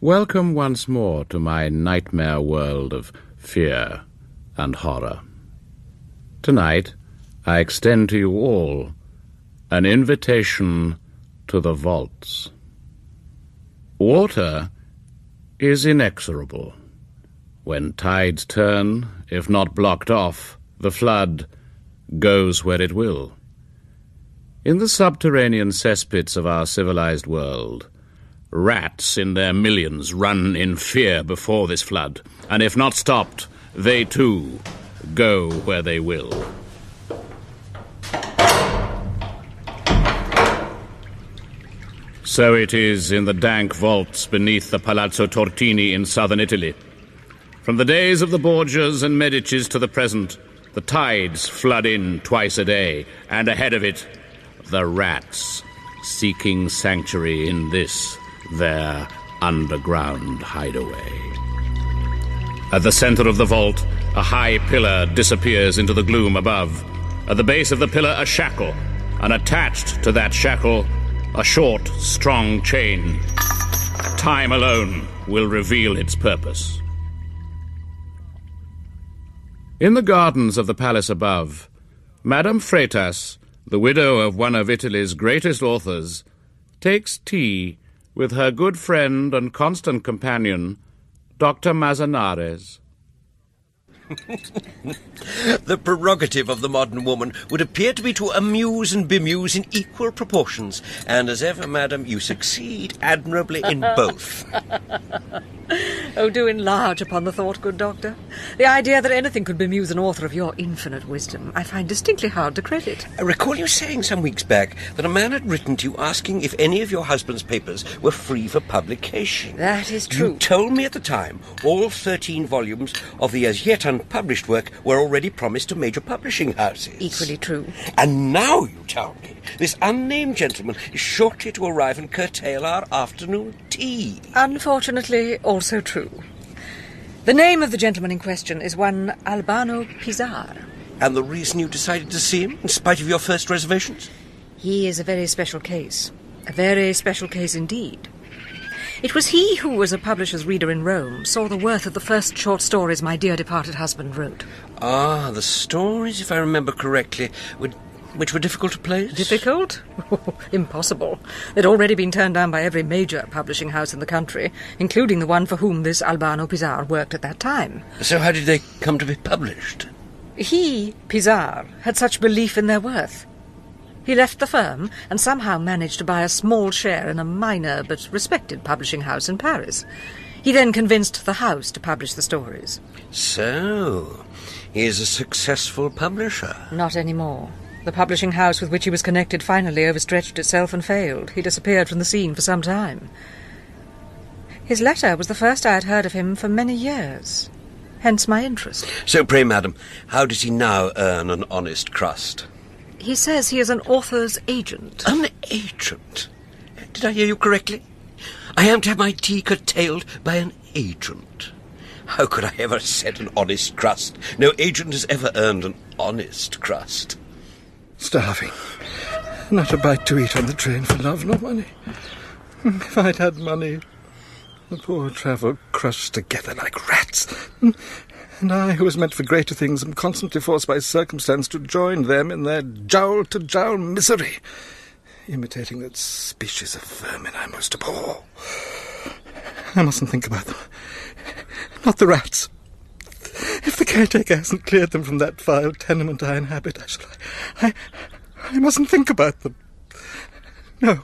Welcome once more to my nightmare world of fear and horror. Tonight, I extend to you all an invitation to the vaults. Water is inexorable. When tides turn, if not blocked off, the flood goes where it will. In the subterranean cesspits of our civilized world, rats in their millions run in fear before this flood, and if not stopped, they too go where they will. So it is in the dank vaults beneath the Palazzo Tortini in southern Italy. From the days of the Borgias and Medicis to the present, the tides flood in twice a day, and ahead of it, the rats, seeking sanctuary in this, their underground hideaway. At the center of the vault, a high pillar disappears into the gloom above. At the base of the pillar, a shackle, and attached to that shackle, a short, strong chain. Time alone will reveal its purpose. In the gardens of the palace above, Madame Freitas, the widow of one of Italy's greatest authors, takes tea with her good friend and constant companion, Dr. Mazanares. The prerogative of the modern woman would appear to be to amuse and bemuse in equal proportions, and as ever, madam, you succeed admirably in both. Oh, do enlarge upon the thought, good doctor. The idea that anything could bemuse an author of your infinite wisdom I find distinctly hard to credit. I recall you saying some weeks back that a man had written to you asking if any of your husband's papers were free for publication. That is true. You told me at the time all 13 volumes of the as yet unpublished work were already promised to major publishing houses. Equally true. And now you tell me this unnamed gentleman is shortly to arrive and curtail our afternoon tea. Unfortunately, also true. The name of the gentleman in question is one Albano Pisar. And the reason you decided to see him, in spite of your first reservations? He is a very special case. A very special case indeed. It was he who, as a publisher's reader in Rome, saw the worth of the first short stories my dear departed husband wrote. Ah, the stories, if I remember correctly, which were difficult to place? Difficult? Impossible. They'd already been turned down by every major publishing house in the country, including the one for whom this Albano Pisar worked at that time. So how did they come to be published? He, Pisar, had such belief in their worth. He left the firm and somehow managed to buy a small share in a minor but respected publishing house in Paris. He then convinced the house to publish the stories. So, he is a successful publisher? Not anymore. The publishing house with which he was connected finally overstretched itself and failed. He disappeared from the scene for some time. His letter was the first I had heard of him for many years. Hence my interest. So, pray, madam, how does he now earn an honest crust? He says he is an author's agent. An agent? Did I hear you correctly? I am to have my tea curtailed by an agent. How could I ever said an honest crust? No agent has ever earned an honest crust. Starving. Not a bite to eat on the train for love nor money. If I'd had money, the poor travel crushed together like rats. And I, who was meant for greater things, am constantly forced by circumstance to join them in their jowl-to-jowl misery, imitating that species of vermin I most abhor. I mustn't think about them. Not the rats. If the caretaker hasn't cleared them from that vile tenement I inhabit, I mustn't think about them. No.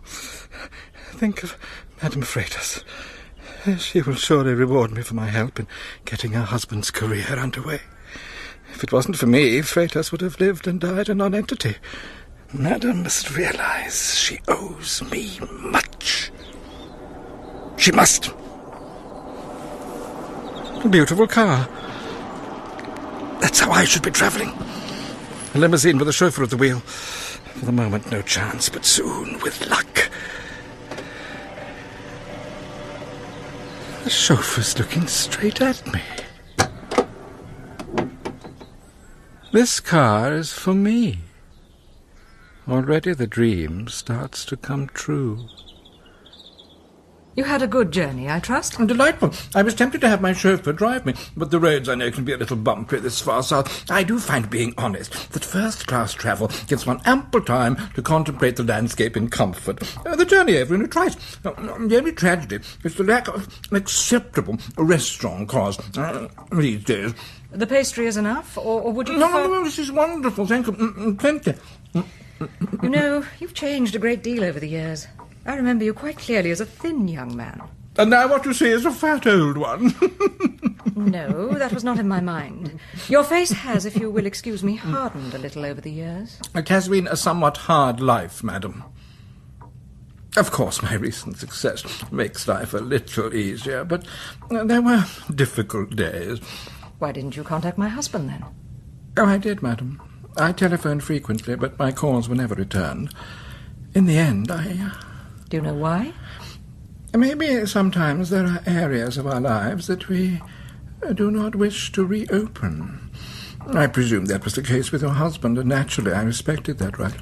Think of Madame Freitas. She will surely reward me for my help in getting her husband's career underway. If it wasn't for me, Freitas would have lived and died a non-entity. Madame must realize she owes me much. She must. A beautiful car. That's how I should be travelling. A limousine with a chauffeur at the wheel. For the moment, no chance, but soon, with luck. The chauffeur's looking straight at me. This car is for me. Already the dream starts to come true. You had a good journey, I trust? Delightful. I was tempted to have my chauffeur drive me, but the roads, I know, can be a little bumpy this far south. I do find, being honest, that first-class travel gives one ample time to contemplate the landscape in comfort. The journey over in a trice. The only tragedy is the lack of an acceptable restaurant course these days. The pastry is enough, or would you No, this is wonderful. Thank you. Plenty. You know, you've changed a great deal over the years. I remember you quite clearly as a thin young man. And now what you see is a fat old one. No, that was not in my mind. Your face has, if you will excuse me, hardened a little over the years. It has been a somewhat hard life, madam. Of course, my recent success makes life a little easier, but there were difficult days. Why didn't you contact my husband, then? Oh, I did, madam. I telephoned frequently, but my calls were never returned. In the end, Do you know why? Maybe sometimes there are areas of our lives that we do not wish to reopen. I presume that was the case with your husband, and naturally I respected that right.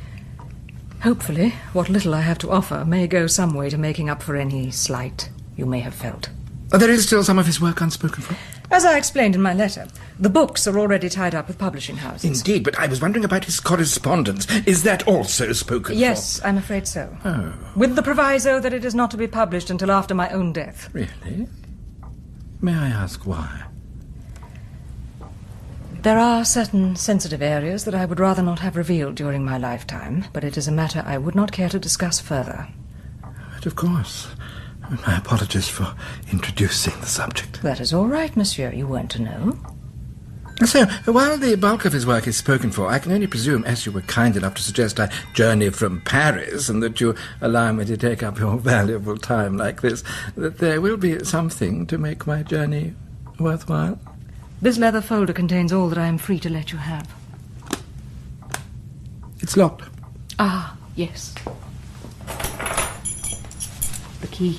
Hopefully, what little I have to offer may go some way to making up for any slight you may have felt. There is still some of his work unspoken for. As I explained in my letter, the books are already tied up with publishing houses. Indeed, but I was wondering about his correspondence. Is that also spoken for? Yes, I'm afraid so. Oh. With the proviso that it is not to be published until after my own death. Really? May I ask why? There are certain sensitive areas that I would rather not have revealed during my lifetime, but it is a matter I would not care to discuss further. But of course. My apologies for introducing the subject. That is all right, monsieur. You weren't to know. So, while the bulk of his work is spoken for, I can only presume, as you were kind enough to suggest, I journey from Paris, and that you allow me to take up your valuable time like this, that there will be something to make my journey worthwhile. This leather folder contains all that I am free to let you have. It's locked. Ah, yes. The key.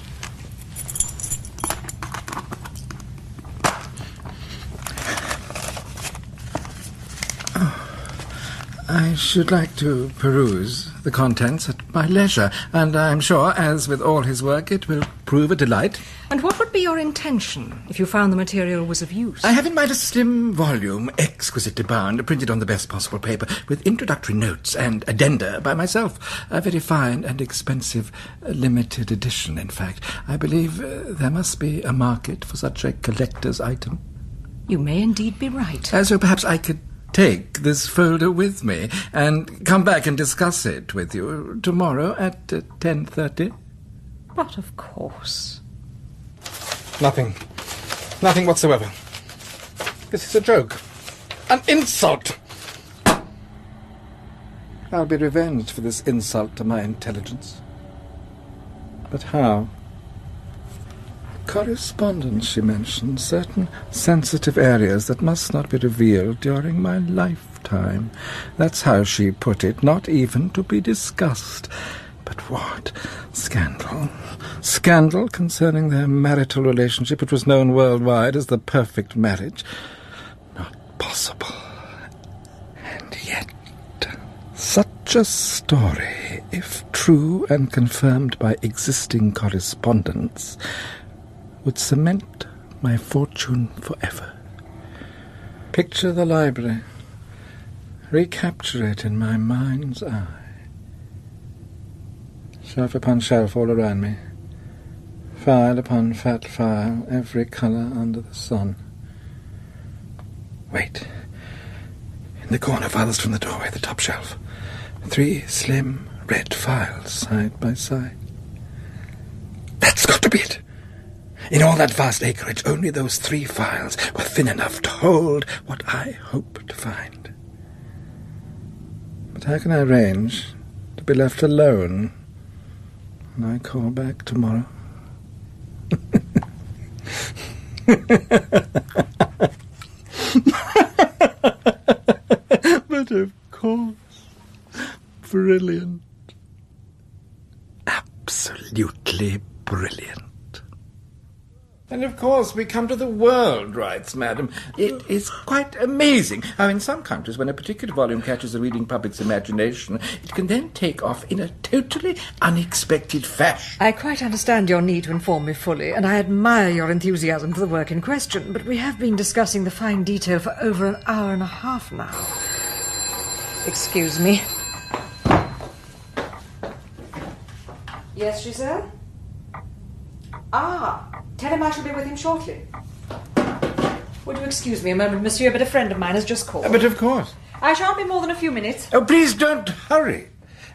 I should like to peruse the contents at my leisure, and I'm sure, as with all his work, it will prove a delight. And what would be your intention if you found the material was of use? I have in mind a slim volume, exquisitely bound, printed on the best possible paper, with introductory notes and addenda by myself. A very fine and expensive limited edition, in fact. I believe there must be a market for such a collector's item. You may indeed be right. So perhaps I could take this folder with me and come back and discuss it with you tomorrow at 10:30. But of course. Nothing. Nothing whatsoever. This is a joke. An insult! I'll be revenged for this insult to my intelligence. But how? Correspondence, she mentioned, certain sensitive areas that must not be revealed during my lifetime. That's how she put it, not even to be discussed. But what? Scandal. Scandal concerning their marital relationship, which was known worldwide as the perfect marriage. Not possible. And yet, such a story, if true and confirmed by existing correspondence, would cement my fortune forever. Picture the library. Recapture it in my mind's eye. Shelf upon shelf all around me. File upon fat file, every colour under the sun. Wait. In the corner, farthest from the doorway, the top shelf. 3 slim red files side by side. That's got to be it! In all that vast acreage, only those 3 files were thin enough to hold what I hope to find. But how can I arrange to be left alone when I call back tomorrow? But of course, brilliant. Absolutely brilliant. And of course we come to the world rights, madam. It is quite amazing how in some countries when a particular volume catches the reading public's imagination, it can then take off in a totally unexpected fashion. I quite understand your need to inform me fully, and I admire your enthusiasm for the work in question, but we have been discussing the fine detail for over an hour and a half now. Excuse me. Yes, Giselle? Tell him I shall be with him shortly. Would you excuse me a moment, monsieur, but a friend of mine has just called. But of course. I shan't be more than a few minutes. Oh, please don't hurry.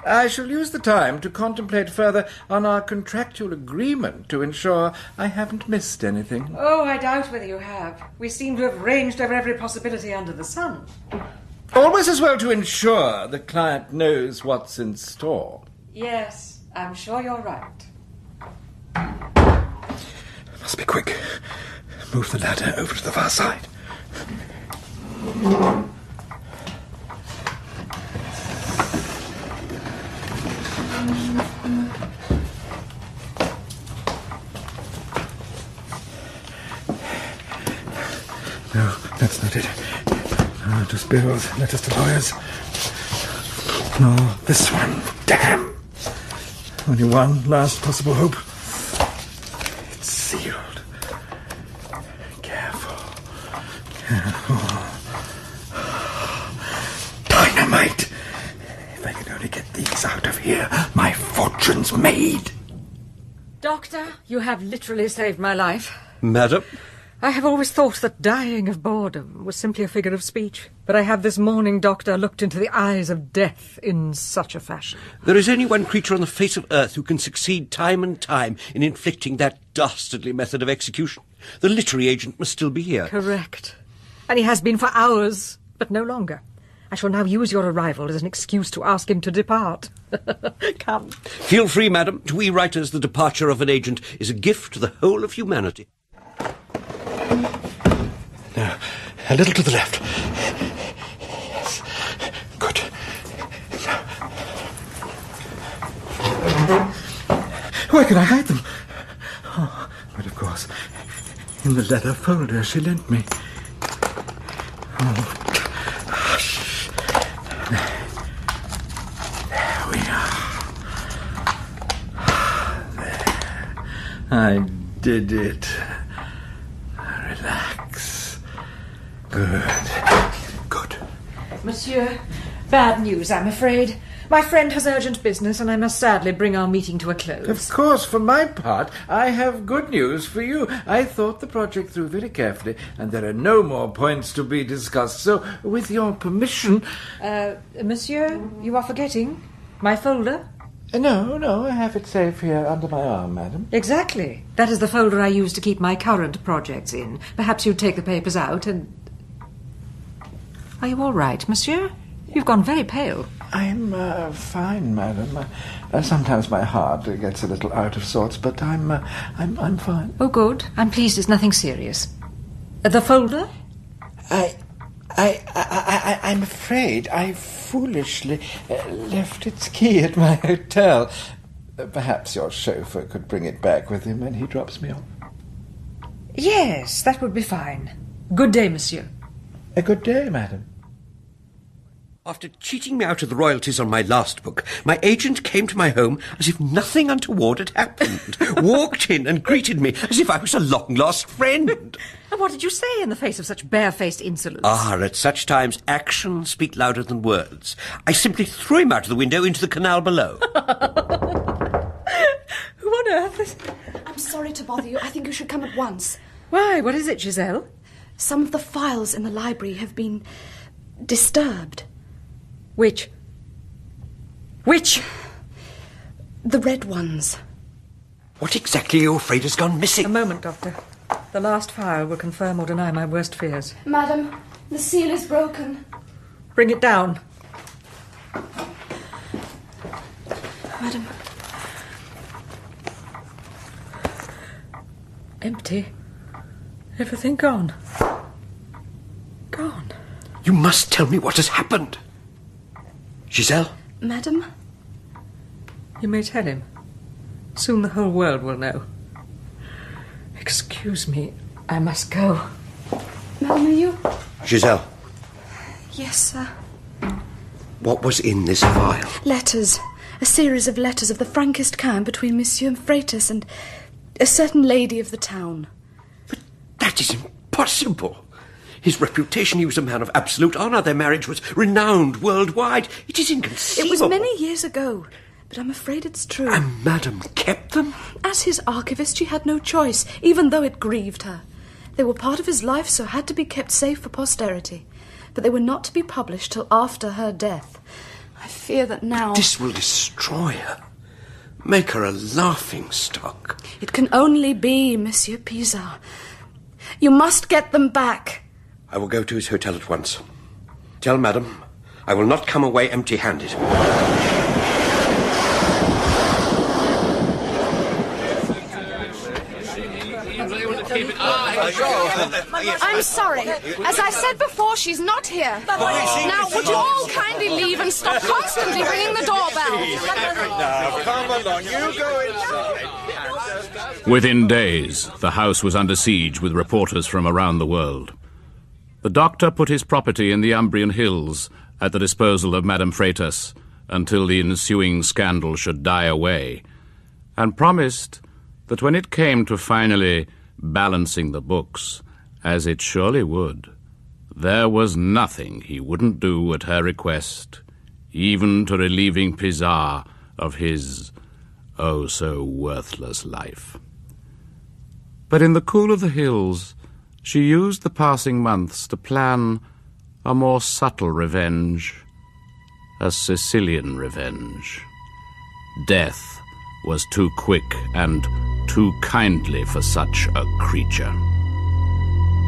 I shall use the time to contemplate further on our contractual agreement to ensure I haven't missed anything. Oh, I doubt whether you have. We seem to have ranged over every possibility under the sun. Always as well to ensure the client knows what's in store. Yes, I'm sure you're right. Must be quick. Move the ladder over to the far side. No, that's not it. No, just bills, letters to lawyers. No, this one. Damn! Only one last possible hope. It's sealed. Careful. Dynamite! If I can only get these out of here, my fortune's made. Doctor, you have literally saved my life. Madam? I have always thought that dying of boredom was simply a figure of speech, but I have this morning, Doctor, looked into the eyes of death in such a fashion. There is only one creature on the face of earth who can succeed time and time in inflicting that dastardly method of execution. The literary agent must still be here. Correct. And he has been for hours, but no longer. I shall now use your arrival as an excuse to ask him to depart. Come. Feel free, madam. To we writers, the departure of an agent is a gift to the whole of humanity. Now, a little to the left. Yes. Good. Where can I hide them? Oh, but of course, in the leather folder she lent me. Oh, hush. There we are. There. I did it. Relax. Good. Monsieur, bad news, I'm afraid. My friend has urgent business, and I must sadly bring our meeting to a close. Of course, for my part, I have good news for you. I thought the project through very carefully, and there are no more points to be discussed. So, with your permission... Monsieur, you are forgetting my folder? No, I have it safe here under my arm, madam. Exactly. That is the folder I use to keep my current projects in. Perhaps you'd take the papers out and... Are you all right, monsieur? You've gone very pale. I'm fine, madam. Sometimes my heart gets a little out of sorts, but I'm fine. Oh, good. I'm pleased it's nothing serious. The folder? I'm afraid I foolishly left its key at my hotel. Perhaps your chauffeur could bring it back with him when he drops me off. Yes, that would be fine. Good day, monsieur. A good day, madam. After cheating me out of the royalties on my last book, my agent came to my home as if nothing untoward had happened, walked in and greeted me as if I was a long-lost friend. And what did you say in the face of such barefaced insolence? At such times, actions speak louder than words. I simply threw him out of the window into the canal below. Who on earth is... I'm sorry to bother you. I think you should come at once. Why, what is it, Giselle? Some of the files in the library have been disturbed. Which? The red ones. What exactly are you afraid has gone missing? A moment, Doctor. The last file will confirm or deny my worst fears. Madam, the seal is broken. Bring it down. Madam. Empty. Everything gone. Gone. You must tell me what has happened. Giselle? Madam? You may tell him. Soon the whole world will know. Excuse me, I must go. Madam, are you? Giselle, Yes, sir. what was in this file? Letters. A series of letters of the frankest kind between Monsieur Freitas and a certain lady of the town. But that is impossible. His reputation, he was a man of absolute honour. Their marriage was renowned worldwide. It is inconceivable. It was many years ago, but I'm afraid it's true. And Madame kept them? As his archivist, she had no choice, even though it grieved her. They were part of his life, so had to be kept safe for posterity. But they were not to be published till after her death. I fear that now... This will destroy her. Make her a laughingstock. It can only be, Monsieur Pizarre. You must get them back. I will go to his hotel at once. Tell Madam, I will not come away empty-handed. I'm sorry. As I said before, she's not here. Now, would you all kindly leave and stop constantly ringing the doorbell? Now, come along, you go inside. Within days, the house was under siege with reporters from around the world. The doctor put his property in the Umbrian hills at the disposal of Madame Freitas until the ensuing scandal should die away, and promised that when it came to finally balancing the books, as it surely would, there was nothing he wouldn't do at her request, even to relieving Pizarre of his oh-so-worthless life. But in the cool of the hills, she used the passing months to plan a more subtle revenge, a Sicilian revenge. Death was too quick and too kindly for such a creature.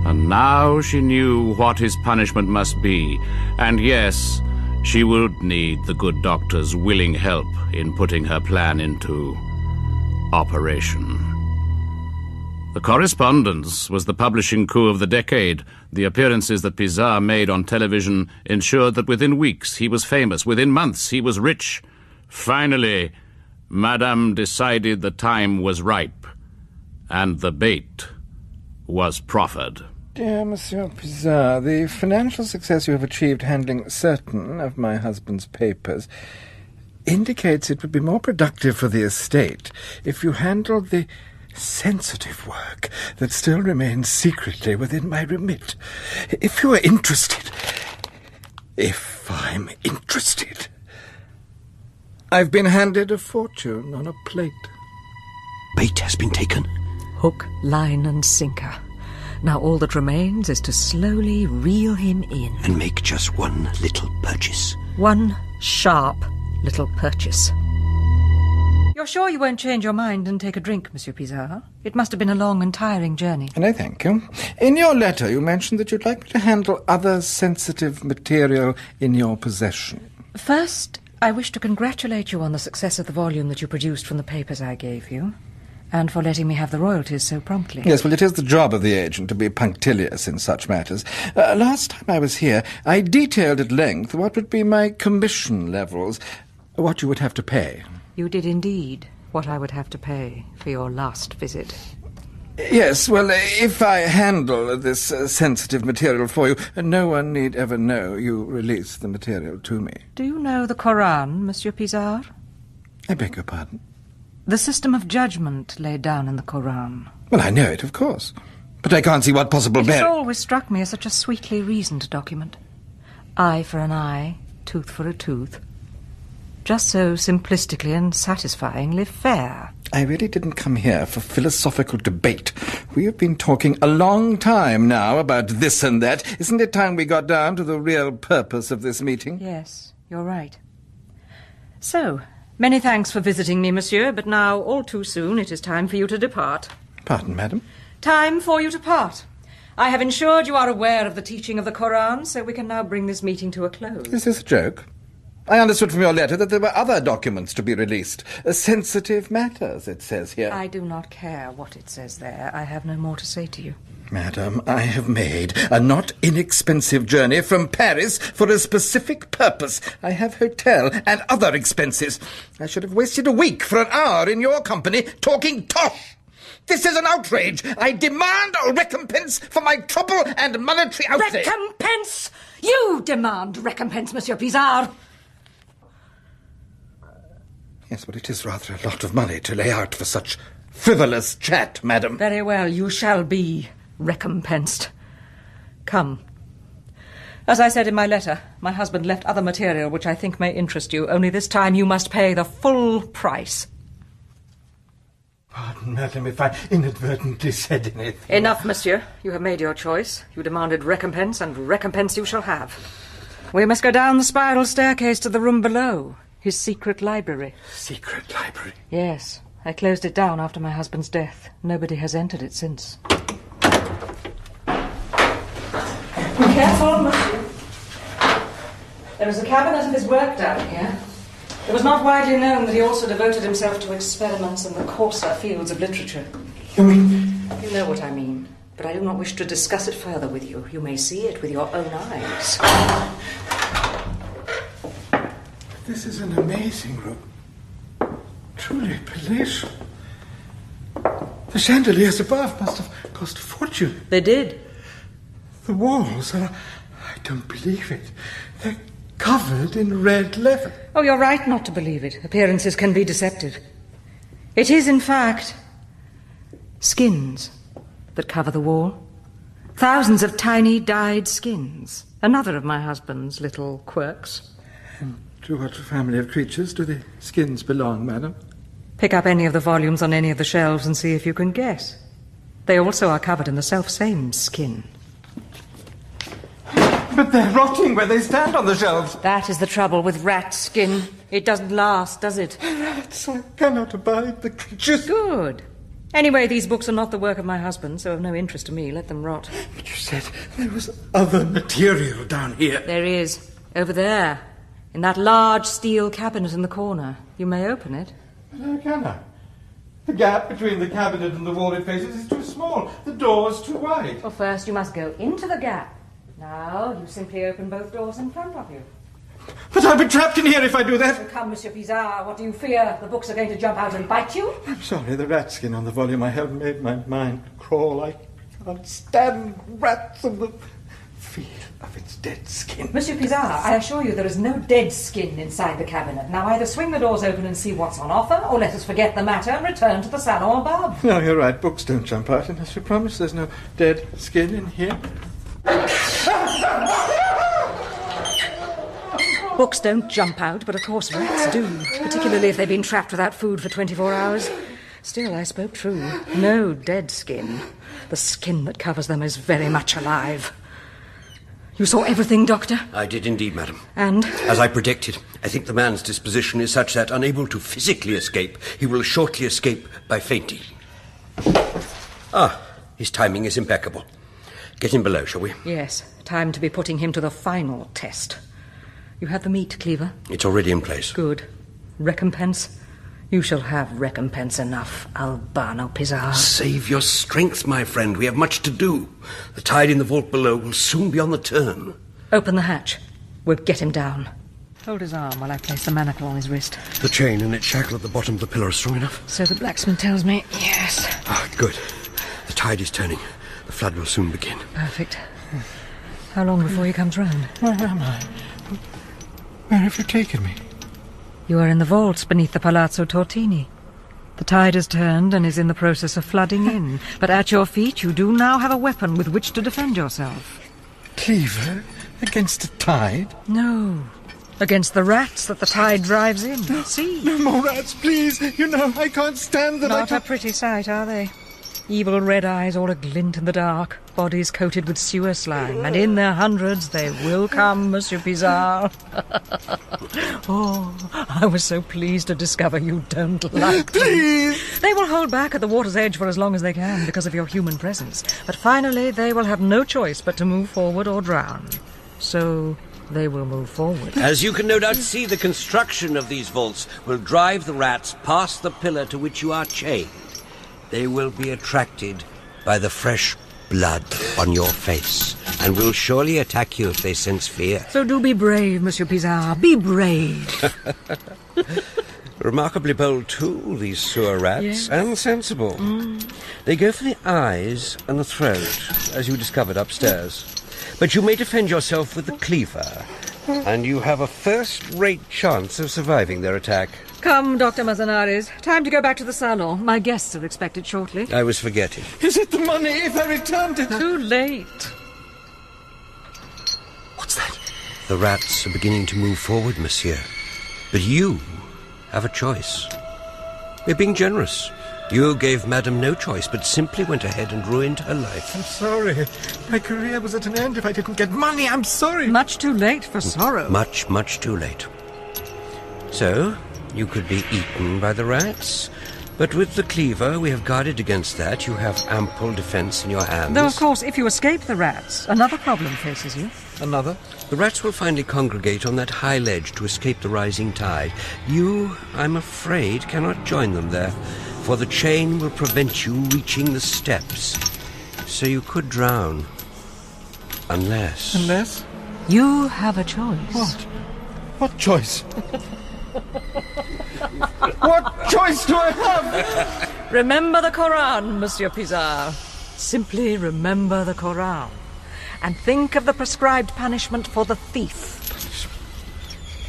And now she knew what his punishment must be, and yes, she would need the good doctor's willing help in putting her plan into operation. The Correspondence was the publishing coup of the decade. The appearances that Pizarre made on television ensured that within weeks he was famous, within months he was rich. Finally, Madame decided the time was ripe, and the bait was proffered. Dear Monsieur Pizarre, the financial success you have achieved handling certain of my husband's papers indicates it would be more productive for the estate if you handled the sensitive work that still remains secretly within my remit. If you are interested... If I'm interested... I've been handed a fortune on a plate. Bait has been taken. Hook, line and sinker. Now all that remains is to slowly reel him in. And make just one little purchase. One sharp little purchase. You're sure you won't change your mind and take a drink, Monsieur Pizarre? It must have been a long and tiring journey. And I thank you. In your letter you mentioned that you'd like me to handle other sensitive material in your possession. First, I wish to congratulate you on the success of the volume that you produced from the papers I gave you, and for letting me have the royalties so promptly. Yes, well, it is the job of the agent to be punctilious in such matters. Last time I was here, I detailed at length what would be my commission levels, what you would have to pay. You did indeed what I would have to pay for your last visit. Yes, well, if I handle this sensitive material for you, no one need ever know you release the material to me. Do you know the Koran, Monsieur Pizarre? I beg your pardon? The system of judgment laid down in the Koran. Well, I know it, of course. But I can't see what possible It has bearing... always struck me as such a sweetly reasoned document. Eye for an eye, tooth for a tooth. Just so simplistically and satisfyingly fair. I really didn't come here for philosophical debate. We have been talking a long time now about this and that. Isn't it time we got down to the real purpose of this meeting? Yes, you're right. So, many thanks for visiting me, monsieur, but now, all too soon, it is time for you to depart. Pardon, madam? Time for you to part. I have ensured you are aware of the teaching of the Koran, so we can now bring this meeting to a close. Is this a joke? I understood from your letter that there were other documents to be released. Sensitive matters, it says here. I do not care what it says there. I have no more to say to you. Madam, I have made a not inexpensive journey from Paris for a specific purpose. I have hotel and other expenses. I should have wasted a week for an hour in your company talking tosh. This is an outrage. I demand a recompense for my trouble and monetary outlay. Recompense? You demand recompense, Monsieur Pizarre. Yes, but it is rather a lot of money to lay out for such frivolous chat, madam. Very well, you shall be recompensed. Come. As I said in my letter, my husband left other material which I think may interest you, only this time you must pay the full price. Pardon, madam, if I inadvertently said anything. Enough, monsieur. You have made your choice. You demanded recompense, and recompense you shall have. We must go down the spiral staircase to the room below, his secret library. Secret library? Yes. I closed it down after my husband's death. Nobody has entered it since. Be careful, monsieur. There is a cabinet of his work down here. It was not widely known that he also devoted himself to experiments in the coarser fields of literature. You mean... You know what I mean, but I do not wish to discuss it further with you. You may see it with your own eyes. This is an amazing room. Truly palatial. The chandeliers above must have cost a fortune. They did. The walls are... I don't believe it. They're covered in red leather. Oh, you're right not to believe it. Appearances can be deceptive. It is, in fact, skins that cover the wall. Thousands of tiny dyed skins. Another of my husband's little quirks. And to what family of creatures do the skins belong, madam? Pick up any of the volumes on any of the shelves and see if you can guess. They also are covered in the self-same skin. But they're rotting where they stand on the shelves. That is the trouble with rat skin. It doesn't last, does it? Rats, I cannot abide the creatures. Good. Anyway, these books are not the work of my husband, so of no interest to me. Let them rot. But you said there was other material down here. There is. Over there. In that large steel cabinet in the corner. You may open it. But how can I? The gap between the cabinet and the wall it faces is too small. The door's too wide. Well, first you must go into the gap. Now, you simply open both doors in front of you. But I'll be trapped in here if I do that. Oh, come, Monsieur Pizarre, what do you fear? The books are going to jump out and bite you? I'm sorry, the rat skin on the volume I held made my mind crawl. I can't stand rats and the feel of its dead skin. Monsieur Pizarre, I assure you there is no dead skin inside the cabinet. Now either swing the doors open and see what's on offer, or let us forget the matter and return to the salon above. No, you're right. Books don't jump out unless you promise there's no dead skin in here. Books don't jump out, but of course rats do, particularly if they've been trapped without food for 24 hours. Still, I spoke true. No dead skin. The skin that covers them is very much alive. You saw everything, Doctor? I did indeed, madam. And? As I predicted, I think the man's disposition is such that, unable to physically escape, he will shortly escape by fainting. His timing is impeccable. Get him below, shall we? Yes, time to be putting him to the final test. You have the meat, Cleaver? It's already in place. Good. Recompense? You shall have recompense enough, Albano Pizarre. Save your strength, my friend. We have much to do. The tide in the vault below will soon be on the turn. Open the hatch. We'll get him down. Hold his arm while I place the manacle on his wrist. The chain and its shackle at the bottom of the pillar are strong enough? So the blacksmith tells me, yes. Good. The tide is turning. The flood will soon begin. Perfect. How long before he comes round? Where am I? Where have you taken me? You are in the vaults beneath the Palazzo Tortini. The tide has turned and is in the process of flooding in. But at your feet you do now have a weapon with which to defend yourself. Cleaver? Against the tide? No. Against the rats that the tide drives in. See? No more rats, please. You know, I can't stand them. Not a pretty sight, are they? Evil red eyes all aglint in the dark, bodies coated with sewer slime, and in their hundreds they will come, Monsieur Pizarre. Oh, I was so pleased to discover you don't like them. Please! They will hold back at the water's edge for as long as they can because of your human presence, but finally they will have no choice but to move forward or drown. So they will move forward. As you can no doubt see, the construction of these vaults will drive the rats past the pillar to which you are chained. They will be attracted by the fresh blood on your face, and will surely attack you if they sense fear. So do be brave, Monsieur Pizarre. Be brave. Remarkably bold tool, these sewer rats, Yes. and sensible. They go for the eyes and the throat, as you discovered upstairs. But you may defend yourself with the cleaver, and you have a first-rate chance of surviving their attack. Come, Dr. Manzanares. Time to go back to the salon. My guests are expected shortly. I was forgetting. Is it the money if I returned it? Too late. What's that? The rats are beginning to move forward, monsieur. But you have a choice. We're being generous. You gave Madame no choice, but simply went ahead and ruined her life. I'm sorry. My career was at an end if I didn't get money. I'm sorry. Much too late for sorrow. Much, much too late. So, you could be eaten by the rats, but with the cleaver, we have guarded against that. You have ample defense in your hands. Though, of course, if you escape the rats, another problem faces you. Another? The rats will finally congregate on that high ledge to escape the rising tide. You, I'm afraid, cannot join them there, for the chain will prevent you reaching the steps. So you could drown. Unless... Unless? You have a choice. What? What choice? What choice do I have? Remember the Koran, Monsieur Pizarre. Simply remember the Koran. And think of the prescribed punishment for the thief.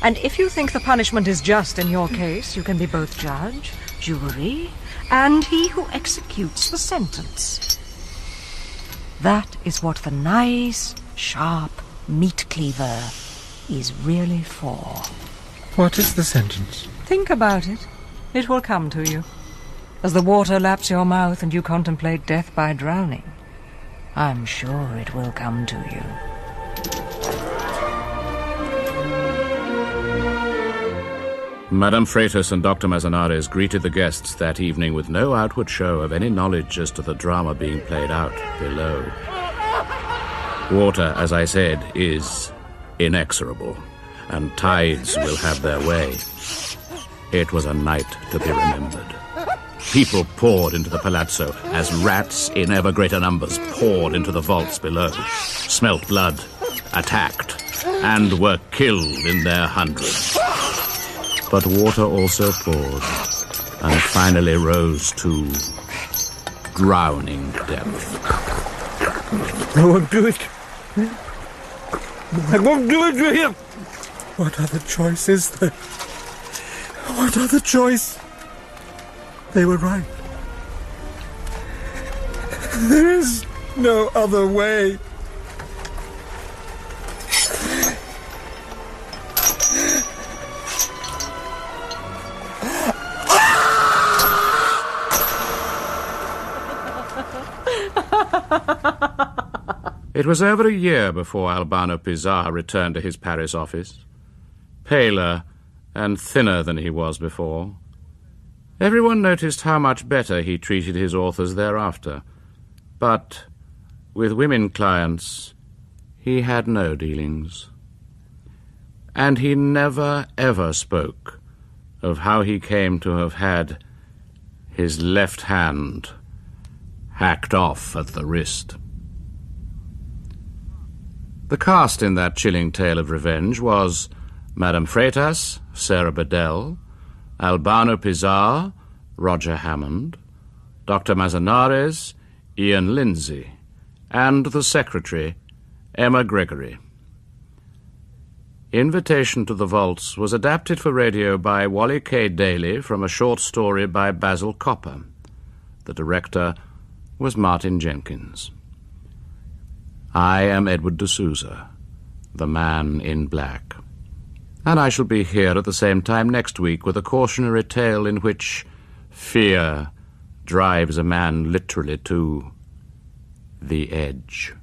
And if you think the punishment is just in your case, you can be both judge, jury, and he who executes the sentence. That is what the nice, sharp meat cleaver is really for. What is the sentence? Think about it. It will come to you. As the water laps your mouth and you contemplate death by drowning, I'm sure it will come to you. Madame Freitas and Dr. Manzanares greeted the guests that evening with no outward show of any knowledge as to the drama being played out below. Water, as I said, is inexorable, and tides will have their way. It was a night to be remembered. People poured into the palazzo as rats in ever greater numbers poured into the vaults below, smelt blood, attacked, and were killed in their hundreds. But water also poured, and finally rose to drowning depth. I won't do it. I won't do it to him. What other choice is there? What other choice? They were right. There is no other way. It was over a year before Albano Pizarre returned to his Paris office, paler and thinner than he was before. Everyone noticed how much better he treated his authors thereafter, but with women clients he had no dealings. And he never ever spoke of how he came to have had his left hand hacked off at the wrist. The cast in that chilling tale of revenge was Madame Freitas, Sarah Badel, Albano Pizarre, Roger Hammond, Dr. Manzanares, Ian Lindsay, and the secretary, Emma Gregory. Invitation to the Vaults was adapted for radio by Wally K Daly from a short story by Basil Cooper. The director was Martin Jenkins. I am Edward de Souza, the man in black. And I shall be here at the same time next week with a cautionary tale in which fear drives a man literally to the edge.